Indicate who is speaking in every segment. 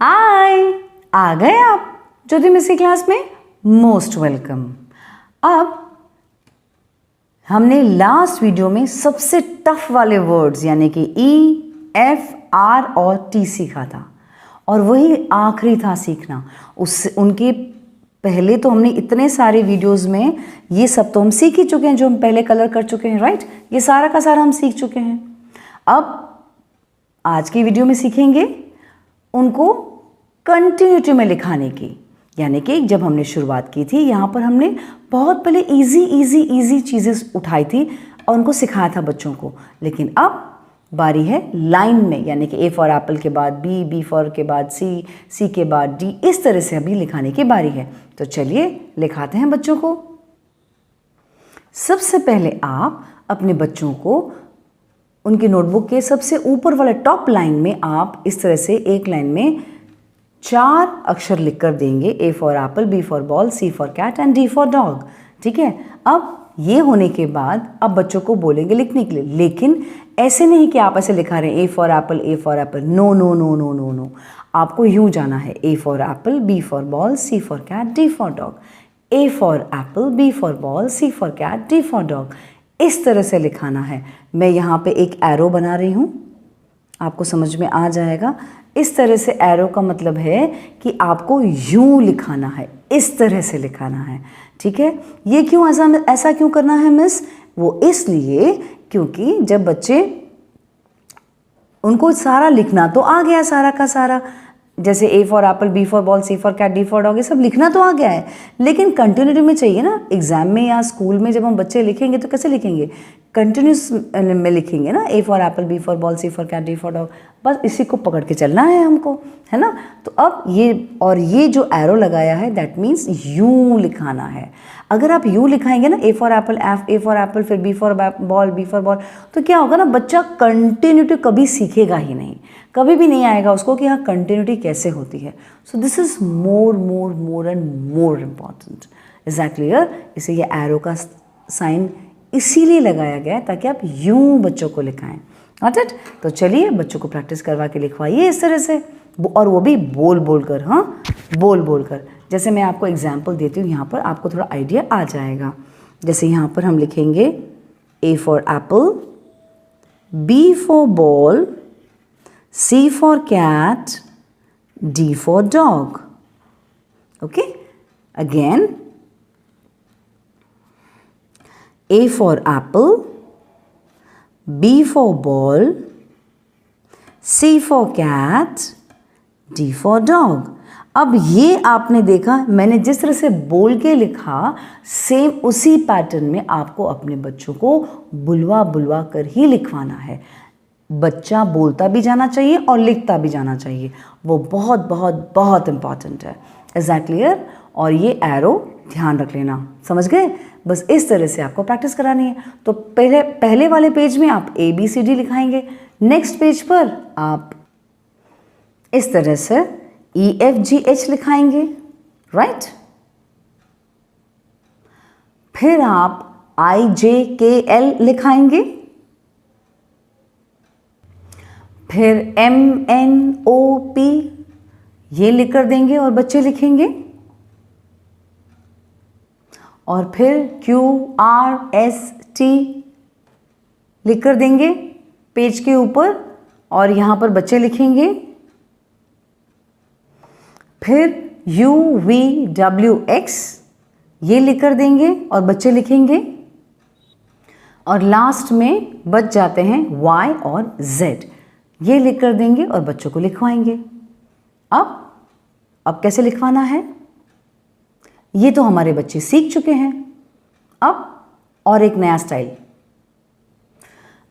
Speaker 1: हाय, आ गए आप ज्योति मिस की क्लास में। Most welcome. अब हमने लास्ट वीडियो में सबसे टफ वाले वर्ड्स यानी कि ई, एफ, आर और टी सीखा था और वही आखिरी था सीखना। उनके पहले तो हमने इतने सारे वीडियोस में ये सब तो हम सीख ही चुके हैं, जो हम पहले कलर कर चुके हैं, राइट। ये सारा का सारा हम सीख चुके हैं। अब आज की वीडियो में सीखेंगे उनको कंटिन्यूटी में लिखाने की, यानी कि जब हमने शुरुआत की थी यहाँ पर हमने बहुत पहले इजी चीज़ें उठाई थी और उनको सिखाया था बच्चों को। लेकिन अब बारी है लाइन में, यानी कि ए फॉर एप्पल के बाद बी, बी फॉर के बाद सी, सी के बाद डी, इस तरह से अभी लिखाने की बारी है। तो चलिए लिखाते हैं बच्चों को। सबसे पहले आप अपने बच्चों को उनकी नोटबुक के सबसे ऊपर वाले टॉप लाइन में आप इस तरह से एक लाइन में 4 अक्षर लिखकर देंगे। A for apple, B for ball, C for cat and D for dog. ठीक है। अब ये होने के बाद अब बच्चों को बोलेंगे लिखने के लिए, लेकिन ऐसे नहीं कि आप ऐसे लिखा रहे हैं A for apple, A for apple. No no no no no no, आपको यूं जाना है। A for apple, B for ball, C for cat, D for dog. A for apple, B for ball, C for cat, D for dog. इस तरह से लिखाना है। मैं यहाँ पे एक एरो बना रही हूँ, आपको समझ में आ जाएगा। इस तरह से एरो का मतलब है कि आपको यूं लिखाना है, इस तरह से लिखाना है। ठीक है। ये क्यों ऐसा क्यों करना है मिस? वो इसलिए क्योंकि जब बच्चे उनको सारा लिखना तो आ गया, सारा का सारा, जैसे A for apple, B for ball, C for cat, D for dog, ये सब लिखना तो आ गया है, लेकिन कंटिन्यूटी में चाहिए ना। एग्जाम में या स्कूल में जब हम बच्चे लिखेंगे तो कैसे लिखेंगे? कंटिन्यूस में लिखेंगे ना। A for apple, B for ball, C for cat, D for dog, बस इसी को पकड़ के चलना है हमको, है ना। तो अब ये जो एरो लगाया है दैट मीन्स यूं लिखाना है। अगर आप यूं लिखाएंगे ना, A for apple, A for apple, फिर B for ball, B for ball, तो क्या होगा ना, बच्चा कंटिन्यूटी कभी सीखेगा ही नहीं, कभी भी नहीं आएगा उसको कि हाँ कंटिन्यूटी कैसे होती है। So this is more more more and more important. Is that clear? इसे ये एरो का साइन इसीलिए लगाया गया है ताकि आप यूं बच्चों को लिखाएं। राइट। तो चलिए बच्चों को प्रैक्टिस करवा के लिखवाइए इस तरह से, और वो भी बोल बोल कर। हाँ, बोल बोल कर। जैसे मैं आपको एग्जाम्पल देती हूँ, यहाँ पर आपको थोड़ा आइडिया आ जाएगा। जैसे यहाँ पर हम लिखेंगे A for apple, B for ball, C for cat, D for dog. Okay, again A for apple, B for ball, C for cat, D for dog। अब ये आपने देखा, मैंने जिस तरह से बोल के लिखा, सेम उसी पैटर्न में आपको अपने बच्चों को बुलवा बुलवा कर ही लिखवाना है। बच्चा बोलता भी जाना चाहिए और लिखता भी जाना चाहिए, वो बहुत बहुत बहुत इंपॉर्टेंट है। Is that clear? और ये एरो ध्यान रख लेना, समझ गए? बस इस तरह से आपको प्रैक्टिस करानी है। तो पहले वाले पेज में आप ए बी सी डी लिखाएंगे, नेक्स्ट पेज पर आप इस तरह से ई एफ जी एच लिखाएंगे, राइट। फिर आप आई जे के एल लिखाएंगे, फिर एम एन ओ पी ये लिख कर देंगे और बच्चे लिखेंगे, और फिर क्यू आर एस टी लिख कर देंगे पेज के ऊपर और यहाँ पर बच्चे लिखेंगे। फिर यू वी डब्ल्यू एक्स ये लिख कर देंगे और बच्चे लिखेंगे, और लास्ट में बच जाते हैं वाई और जेड, ये लिख कर देंगे और बच्चों को लिखवाएंगे। अब कैसे लिखवाना है ये तो हमारे बच्चे सीख चुके हैं। अब और एक नया स्टाइल।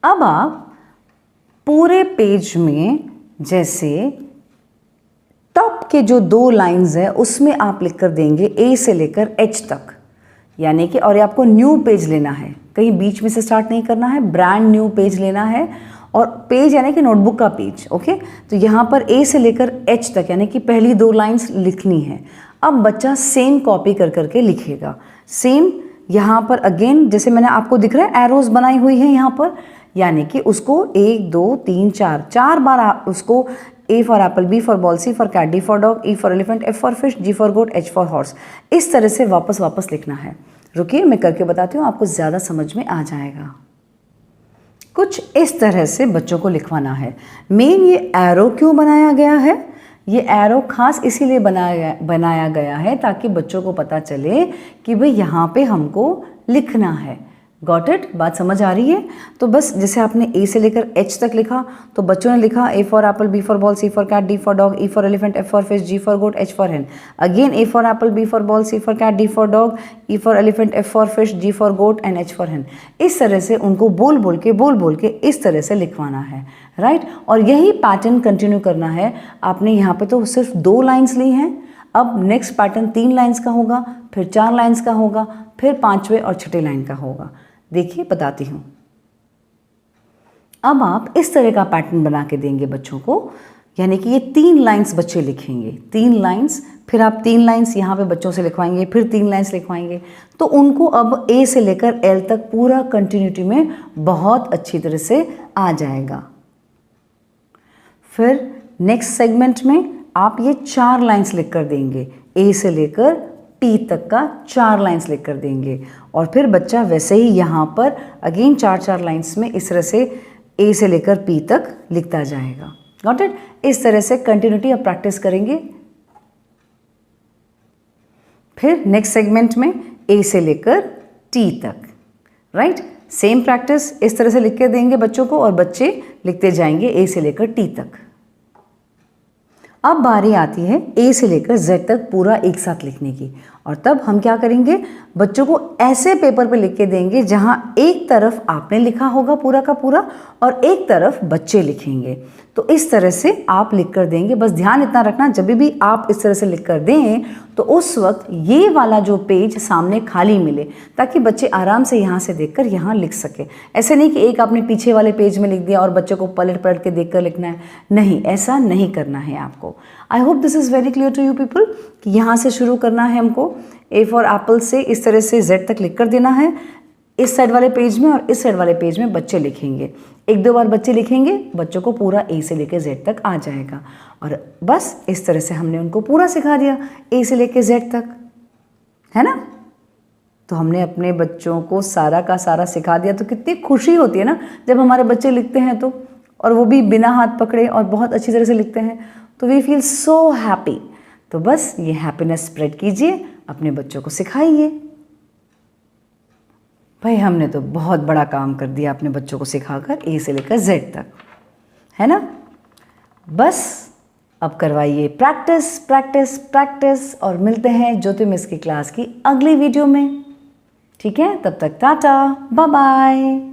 Speaker 1: अब आप पूरे पेज में जैसे टॉप के जो 2 लाइंस है उसमें आप लिख कर देंगे ए से लेकर एच तक, यानी कि, और आपको न्यू पेज लेना है, कहीं बीच में से स्टार्ट नहीं करना है, ब्रांड न्यू पेज लेना है। और पेज यानी कि नोटबुक का पेज। ओके, तो यहाँ पर ए से लेकर एच तक यानी कि पहली 2 लाइंस लिखनी है। अब बच्चा सेम कॉपी कर करके लिखेगा, सेम यहाँ पर अगेन जैसे मैंने आपको दिख रहा है एरोज बनाई हुई है यहाँ पर, यानी कि उसको 1 2 3 4 बार उसको A for apple, B for ball, C for cat, D for dog, E for elephant, F for fish, G for goat, H for horse। इस तरह से वापस लिखना है। रुकिए मैं करके बताती हूँ, आपको ज़्यादा समझ में आ जाएगा। कुछ इस तरह से बच्चों को लिखवाना है। मेन ये एरो क्यों बनाया गया है? ये एरो खास इसीलिए बनाया गया है ताकि बच्चों को पता चले कि भाई यहाँ पे हमको लिखना है। Got it? बात समझ आ रही है? तो बस जैसे आपने ए से लेकर एच तक लिखा, तो बच्चों ने लिखा A for apple, B for ball, C for cat, D for dog, E for elephant, F for fish, G for goat, H for hen. Again A for apple, B for ball, C for cat, D for dog, E for elephant, F for fish, G for goat and H for hen. इस तरह से उनको बोल बोल के इस तरह से लिखवाना है, राइट? और यही पैटर्न कंटिन्यू करना है। आपने यहाँ पे तो सिर्फ 2 लाइन्स ली हैं, अब नेक्स्ट पैटर्न 3 लाइन्स का होगा, फिर 4 लाइन्स का होगा, फिर 5वें और 6ठे लाइन का होगा। देखिए बताती हूँ। अब आप इस तरह का पैटर्न बना के देंगे बच्चों को, यानी कि ये 3 लाइन्स बच्चे लिखेंगे, 3 लाइन्स, फिर आप 3 लाइन्स यहाँ पे बच्चों से लिखवाएंगे, फिर 3 लाइन्स लिखवाएंगे। तो उनको अब ए से लेकर एल तक पूरा कंटिन्यूटी में बहुत अच्छी तरह से आ जाएगा। फिर नेक्स्ट सेगमेंट में आप ये 4 लाइन्स लिख कर देंगे, ए से लेकर टी तक का 4 लाइन्स लिख कर देंगे। और फिर बच्चा वैसे ही यहाँ पर अगेन 4 लाइन्स में इस तरह से ए से लेकर पी तक लिखता जाएगा। Got it? इस तरह से कंटिन्यूटी अब प्रैक्टिस करेंगे। फिर नेक्स्ट सेगमेंट में ए से लेकर टी तक, राइट? सेम प्रैक्टिस इस तरह से लिख के देंगे बच्चों को और बच्चे लिखते जाएंगे ए से लेकर टी तक। अब बारी आती है ए से लेकर जेड तक पूरा एक साथ लिखने की, और तब हम क्या करेंगे, बच्चों को ऐसे पेपर पे लिख के देंगे जहां एक तरफ आपने लिखा होगा पूरा का पूरा और एक तरफ बच्चे लिखेंगे। तो इस तरह से आप लिख कर देंगे। बस ध्यान इतना रखना, जब भी आप इस तरह से लिख कर दें तो उस वक्त ये वाला जो पेज सामने खाली मिले, ताकि बच्चे आराम से यहाँ से देखकर यहाँ लिख सके। ऐसे नहीं कि एक आपने पीछे वाले पेज में लिख दिया और बच्चों को पलट के देख कर लिखना है, नहीं, ऐसा नहीं करना है आपको। I hope this is very clear to you people कि यहाँ से शुरू करना है हमको। ए फॉर एप्पल से इस तरह से जेड तक लिख कर देना है, इस साइड वाले पेज में और इस साइड वाले पेज में बच्चे लिखेंगे। 1-2 बार बच्चे लिखेंगे, बच्चों को पूरा ए से लेकर जेड तक आ जाएगा। और बस इस तरह से हमने उनको पूरा सिखा दिया ए से लेकर जेड तक, है ना? तो हमने अपने बच्चों को सारा का सारा सिखा दिया। तो कितनी खुशी होती है ना जब हमारे बच्चे लिखते हैं तो, और वो भी बिना हाथ पकड़े और बहुत अच्छी तरह से लिखते हैं, तो वी फील सो हैप्पी। तो बस ये हैप्पीनेस स्प्रेड कीजिए, अपने बच्चों को सिखाइए। भाई हमने तो बहुत बड़ा काम कर दिया अपने बच्चों को सिखाकर ए से लेकर जेड तक, है ना? बस अब करवाइए प्रैक्टिस प्रैक्टिस प्रैक्टिस, और मिलते हैं ज्योति मिस की क्लास की अगली वीडियो में। ठीक है, तब तक टाटा, बाय बाय।